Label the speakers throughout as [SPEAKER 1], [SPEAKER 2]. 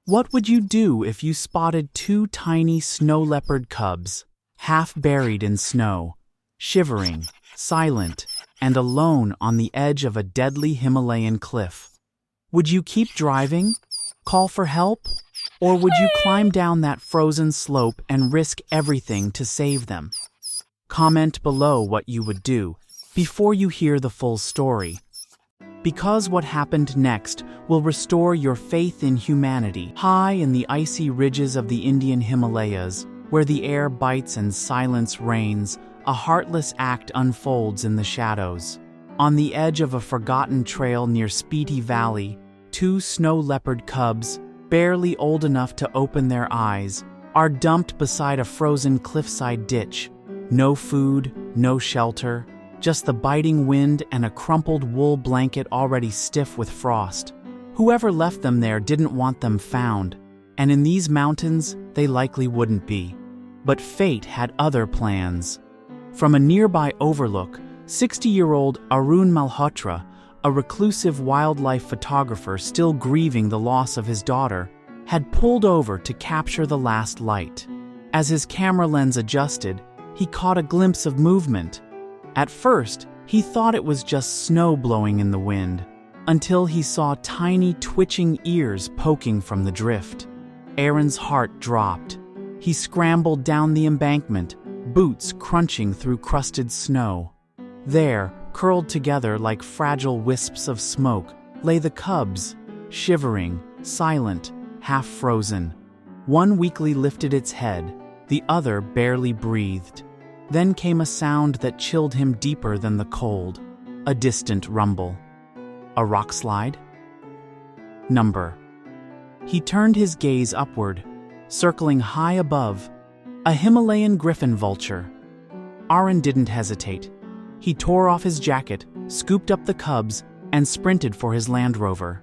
[SPEAKER 1] What would you do if you spotted two tiny snow leopard cubs, half buried in snow, shivering, silent, and alone on the edge of a deadly Himalayan cliff? Would you keep driving, call for help, or would you climb down that frozen slope and risk everything to save them? Comment below what you would do before you hear the full story, because what happened next will restore your faith in humanity. High in the icy ridges of the Indian Himalayas, where the air bites and silence reigns, a heartless act unfolds in the shadows. On the edge of a forgotten trail near Spiti Valley, two snow leopard cubs, barely old enough to open their eyes, are dumped beside a frozen cliffside ditch. No food, no shelter, just the biting wind and a crumpled wool blanket already stiff with frost. Whoever left them there didn't want them found, and in these mountains, they likely wouldn't be. But fate had other plans. From a nearby overlook, 60-year-old Arun Malhotra, a reclusive wildlife photographer still grieving the loss of his daughter, had pulled over to capture the last light. As his camera lens adjusted, he caught a glimpse of movement. At first, he thought it was just snow blowing in the wind, until he saw tiny twitching ears poking from the drift. Arun's heart dropped. He scrambled down the embankment, boots crunching through crusted snow. There, curled together like fragile wisps of smoke, lay the cubs, shivering, silent, half frozen. One weakly lifted its head, the other barely breathed. Then came a sound that chilled him deeper than the cold, a distant rumble. A rock slide? Number. He turned his gaze upward, circling high above, a Himalayan griffin vulture. Arun didn't hesitate. He tore off his jacket, scooped up the cubs, and sprinted for his Land Rover.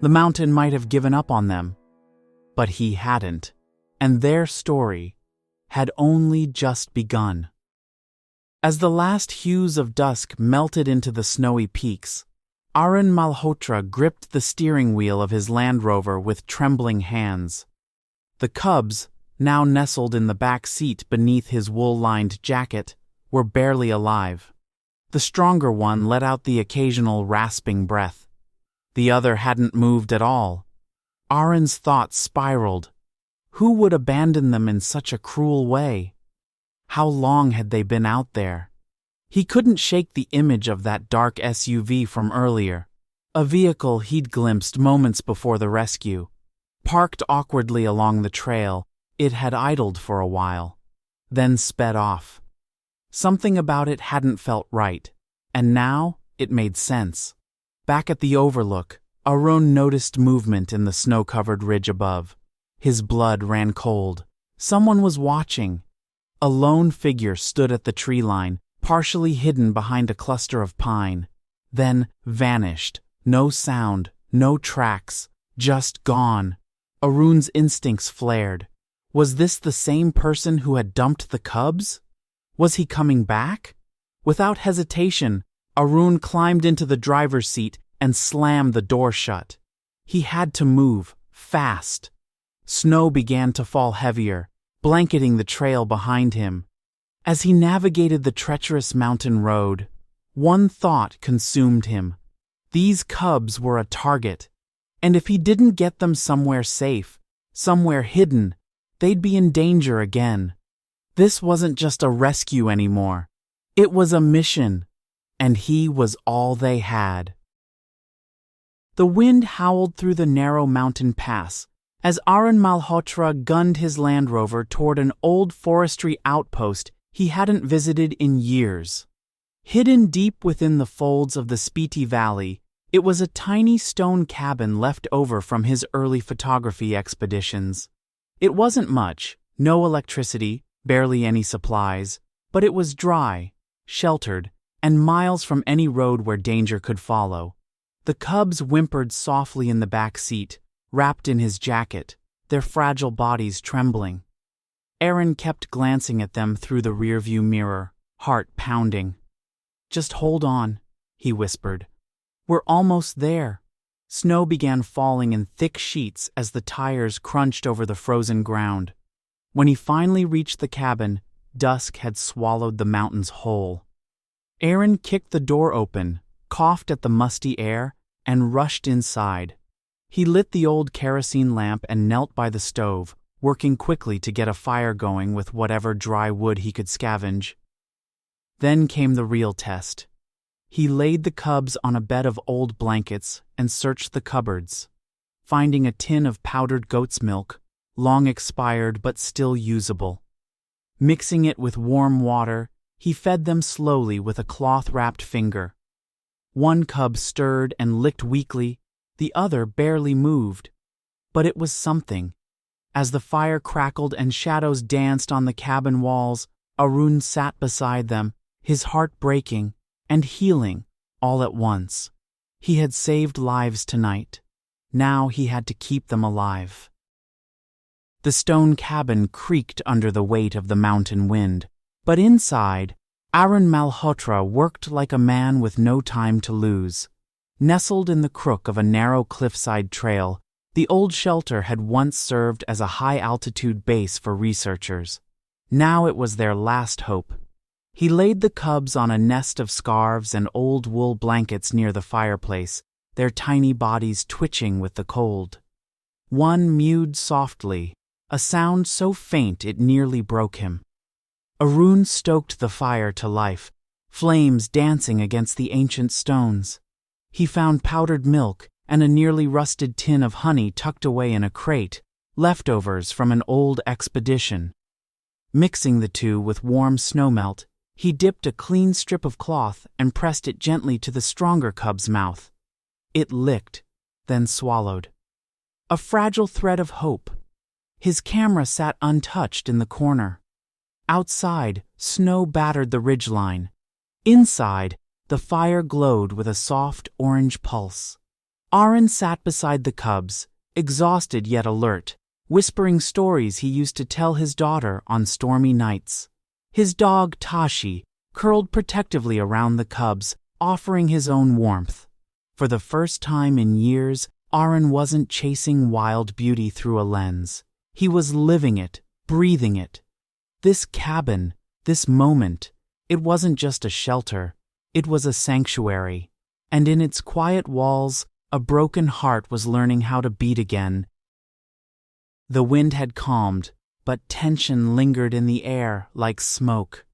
[SPEAKER 1] The mountain might have given up on them, but he hadn't, and their story had only just begun. As the last hues of dusk melted into the snowy peaks, Arun Malhotra gripped the steering wheel of his Land Rover with trembling hands. The cubs, now nestled in the back seat beneath his wool-lined jacket, were barely alive. The stronger one let out the occasional rasping breath. The other hadn't moved at all. Arun's thoughts spiraled. Who would abandon them in such a cruel way? How long had they been out there? He couldn't shake the image of that dark SUV from earlier, a vehicle he'd glimpsed moments before the rescue. Parked awkwardly along the trail, it had idled for a while, then sped off. Something about it hadn't felt right, and now it made sense. Back at the overlook, Arun noticed movement in the snow-covered ridge above. His blood ran cold. Someone was watching. A lone figure stood at the tree line, partially hidden behind a cluster of pine, then vanished. No sound, no tracks, just gone. Arun's instincts flared. Was this the same person who had dumped the cubs? Was he coming back? Without hesitation, Arun climbed into the driver's seat and slammed the door shut. He had to move, fast. Snow began to fall heavier, blanketing the trail behind him. As he navigated the treacherous mountain road, one thought consumed him. These cubs were a target, and if he didn't get them somewhere safe, somewhere hidden, they'd be in danger again. This wasn't just a rescue anymore. It was a mission, and he was all they had. The wind howled through the narrow mountain pass as Arun Malhotra gunned his Land Rover toward an old forestry outpost he hadn't visited in years. Hidden deep within the folds of the Spiti Valley, it was a tiny stone cabin left over from his early photography expeditions. It wasn't much, no electricity, barely any supplies, but it was dry, sheltered, and miles from any road where danger could follow. The cubs whimpered softly in the back seat, wrapped in his jacket, their fragile bodies trembling. Arun kept glancing at them through the rearview mirror, heart pounding. "Just hold on," he whispered. "We're almost there." Snow began falling in thick sheets as the tires crunched over the frozen ground. When he finally reached the cabin, dusk had swallowed the mountains whole. Arun kicked the door open, coughed at the musty air, and rushed inside. He lit the old kerosene lamp and knelt by the stove, working quickly to get a fire going with whatever dry wood he could scavenge. Then came the real test. He laid the cubs on a bed of old blankets and searched the cupboards, finding a tin of powdered goat's milk, long expired but still usable. Mixing it with warm water, he fed them slowly with a cloth-wrapped finger. One cub stirred and licked weakly, the other barely moved. But it was something. As the fire crackled and shadows danced on the cabin walls, Arun sat beside them, his heart breaking and healing all at once. He had saved lives tonight. Now he had to keep them alive. The stone cabin creaked under the weight of the mountain wind, but inside, Arun Malhotra worked like a man with no time to lose. Nestled in the crook of a narrow cliffside trail, the old shelter had once served as a high-altitude base for researchers. Now it was their last hope. He laid the cubs on a nest of scarves and old wool blankets near the fireplace, their tiny bodies twitching with the cold. One mewed softly, a sound so faint it nearly broke him. Arun stoked the fire to life, flames dancing against the ancient stones. He found powdered milk and a nearly rusted tin of honey tucked away in a crate, leftovers from an old expedition. Mixing the two with warm snowmelt, he dipped a clean strip of cloth and pressed it gently to the stronger cub's mouth. It licked, then swallowed. A fragile thread of hope. His camera sat untouched in the corner. Outside, snow battered the ridgeline. Inside, the fire glowed with a soft orange pulse. Arun sat beside the cubs, exhausted yet alert, whispering stories he used to tell his daughter on stormy nights. His dog, Tashi, curled protectively around the cubs, offering his own warmth. For the first time in years, Arun wasn't chasing wild beauty through a lens. He was living it, breathing it. This cabin, this moment, it wasn't just a shelter, it was a sanctuary. And in its quiet walls, a broken heart was learning how to beat again. The wind had calmed, but tension lingered in the air like smoke.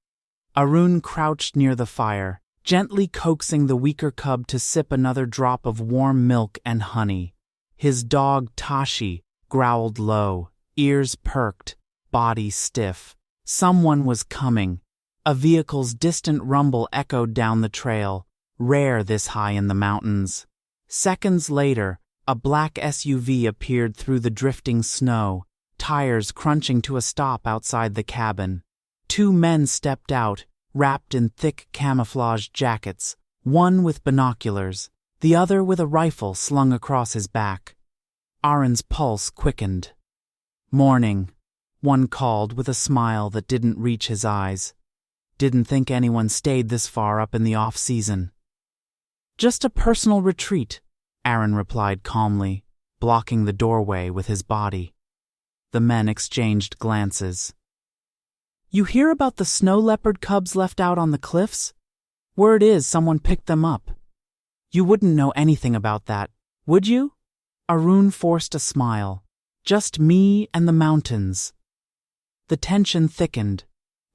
[SPEAKER 1] Arun crouched near the fire, gently coaxing the weaker cub to sip another drop of warm milk and honey. His dog, Tashi, growled low, ears perked, body stiff. Someone was coming. A vehicle's distant rumble echoed down the trail, rare this high in the mountains. Seconds later, a black SUV appeared through the drifting snow, tires crunching to a stop outside the cabin. Two men stepped out, wrapped in thick camouflage jackets, one with binoculars, the other with a rifle slung across his back. Arun's pulse quickened. "Morning," one called with a smile that didn't reach his eyes. "Didn't think anyone stayed this far up in the off-season." "Just a personal retreat," Arun replied calmly, blocking the doorway with his body. The men exchanged glances. "You hear about the snow leopard cubs left out on the cliffs? Word is someone picked them up. You wouldn't know anything about that, would you?" Arun forced a smile. "Just me and the mountains." The tension thickened,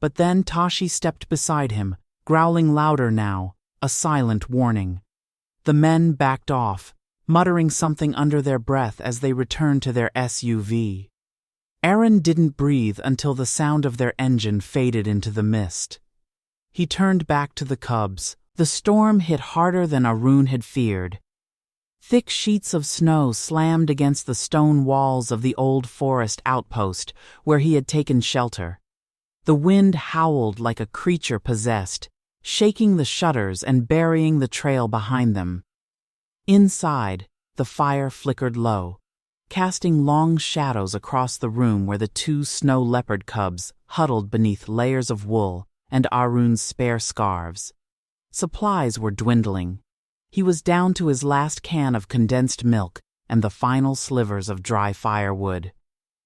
[SPEAKER 1] but then Tashi stepped beside him, growling louder now, a silent warning. The men backed off, muttering something under their breath as they returned to their SUV. Arun didn't breathe until the sound of their engine faded into the mist. He turned back to the cubs. The storm hit harder than Arun had feared. Thick sheets of snow slammed against the stone walls of the old forest outpost where he had taken shelter. The wind howled like a creature possessed, shaking the shutters and burying the trail behind them. Inside, the fire flickered low, casting long shadows across the room where the two snow leopard cubs huddled beneath layers of wool and Arun's spare scarves. Supplies were dwindling. He was down to his last can of condensed milk and the final slivers of dry firewood.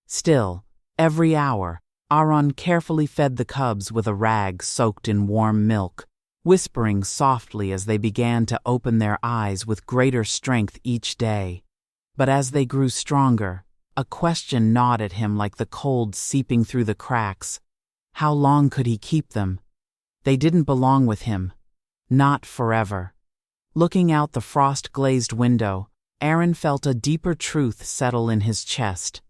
[SPEAKER 1] Still, every hour, Arun carefully fed the cubs with a rag soaked in warm milk, whispering softly as they began to open their eyes with greater strength each day. But as they grew stronger, a question gnawed at him like the cold seeping through the cracks. How long could he keep them? They didn't belong with him. Not forever. Looking out the frost-glazed window, Arun felt a deeper truth settle in his chest.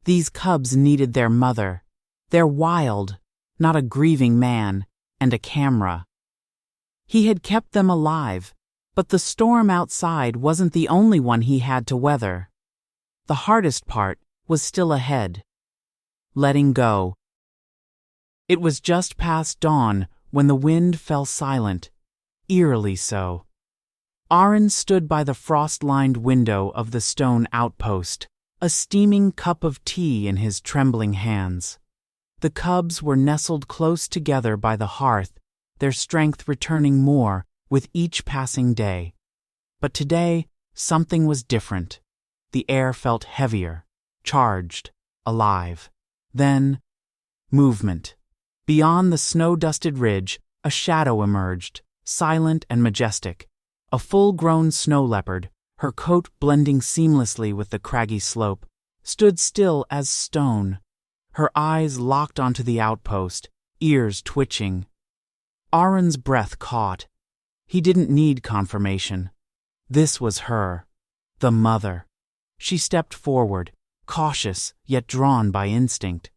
[SPEAKER 1] These cubs needed their mother. They're wild, not a grieving man, and a camera. He had kept them alive, but the storm outside wasn't the only one he had to weather. The hardest part was still ahead. Letting go. It was just past dawn when the wind fell silent, eerily so. Arun stood by the frost-lined window of the stone outpost, a steaming cup of tea in his trembling hands. The cubs were nestled close together by the hearth, their strength returning more with each passing day. But today, something was different. The air felt heavier, charged, alive. Then, movement. Beyond the snow-dusted ridge, a shadow emerged, silent and majestic. A full-grown snow leopard, her coat blending seamlessly with the craggy slope, stood still as stone, her eyes locked onto the outpost, ears twitching. Arun's breath caught. He didn't need confirmation. This was her, the mother. She stepped forward, cautious yet drawn by instinct.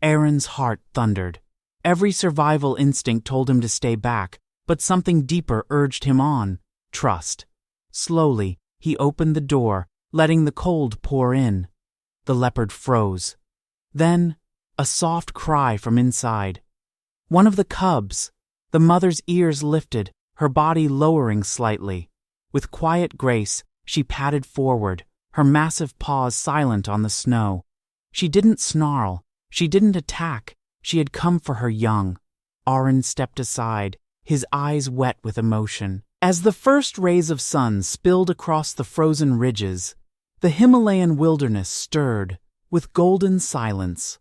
[SPEAKER 1] Arun's heart thundered. Every survival instinct told him to stay back, but something deeper urged him on. Trust. Slowly, he opened the door, letting the cold pour in. The leopard froze. Then, a soft cry from inside. One of the cubs. The mother's ears lifted, her body lowering slightly. With quiet grace, she padded forward, her massive paws silent on the snow. She didn't snarl. She didn't attack. She had come for her young. Arun stepped aside, his eyes wet with emotion. As the first rays of sun spilled across the frozen ridges, the Himalayan wilderness stirred with golden silence.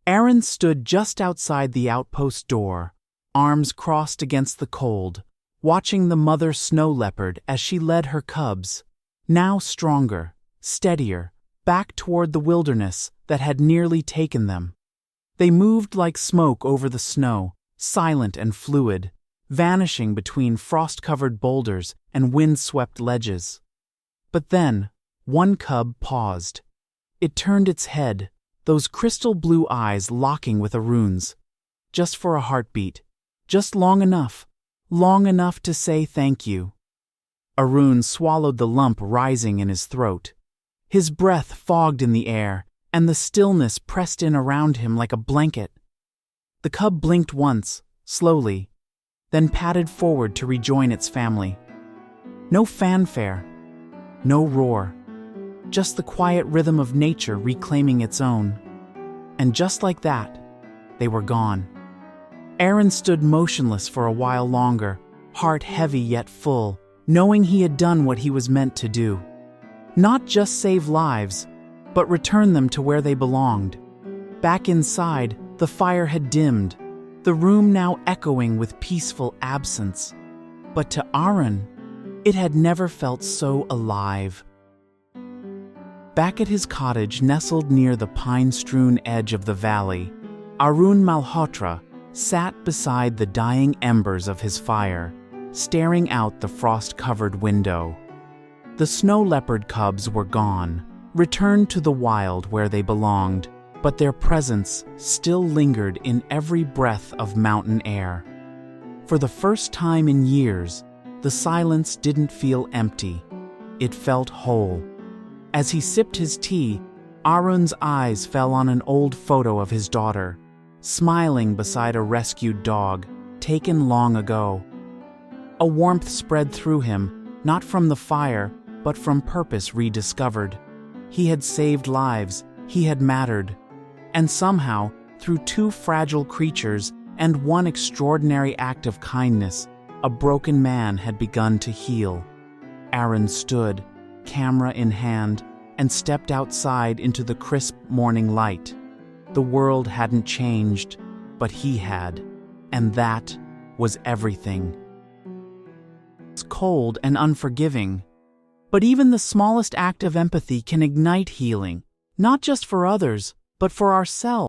[SPEAKER 1] Arun stood just outside the outpost door, arms crossed against the cold, watching the mother snow leopard as she led her cubs, now stronger, steadier, back toward the wilderness that had nearly taken them. They moved like smoke over the snow, silent and fluid, vanishing between frost-covered boulders and wind-swept ledges. But then, one cub paused. It turned its head, those crystal blue eyes locking with Arun's. Just for a heartbeat. Just long enough to say thank you. Arun swallowed the lump rising in his throat. His breath fogged in the air, and the stillness pressed in around him like a blanket. The cub blinked once, slowly, then padded forward to rejoin its family. No fanfare, no roar, just the quiet rhythm of nature reclaiming its own. And just like that, they were gone. Arun stood motionless for a while longer, heart heavy yet full, knowing he had done what he was meant to do. Not just save lives, but return them to where they belonged. Back inside, the fire had dimmed, the room now echoing with peaceful absence. But to Arun, it had never felt so alive. Back at his cottage nestled near the pine-strewn edge of the valley, Arun Malhotra sat beside the dying embers of his fire, staring out the frost-covered window. The snow leopard cubs were gone, returned to the wild where they belonged, but their presence still lingered in every breath of mountain air. For the first time in years, the silence didn't feel empty. It felt whole. As he sipped his tea, Arun's eyes fell on an old photo of his daughter, smiling beside a rescued dog, taken long ago. A warmth spread through him, not from the fire, but from purpose rediscovered. He had saved lives, he had mattered. And somehow, through two fragile creatures and one extraordinary act of kindness, A broken man had begun to heal. Arun stood, camera in hand, and stepped outside into the crisp morning light. The world hadn't changed, but he had, and that was everything. It's cold and unforgiving, but even the smallest act of empathy can ignite healing, not just for others, but for ourselves.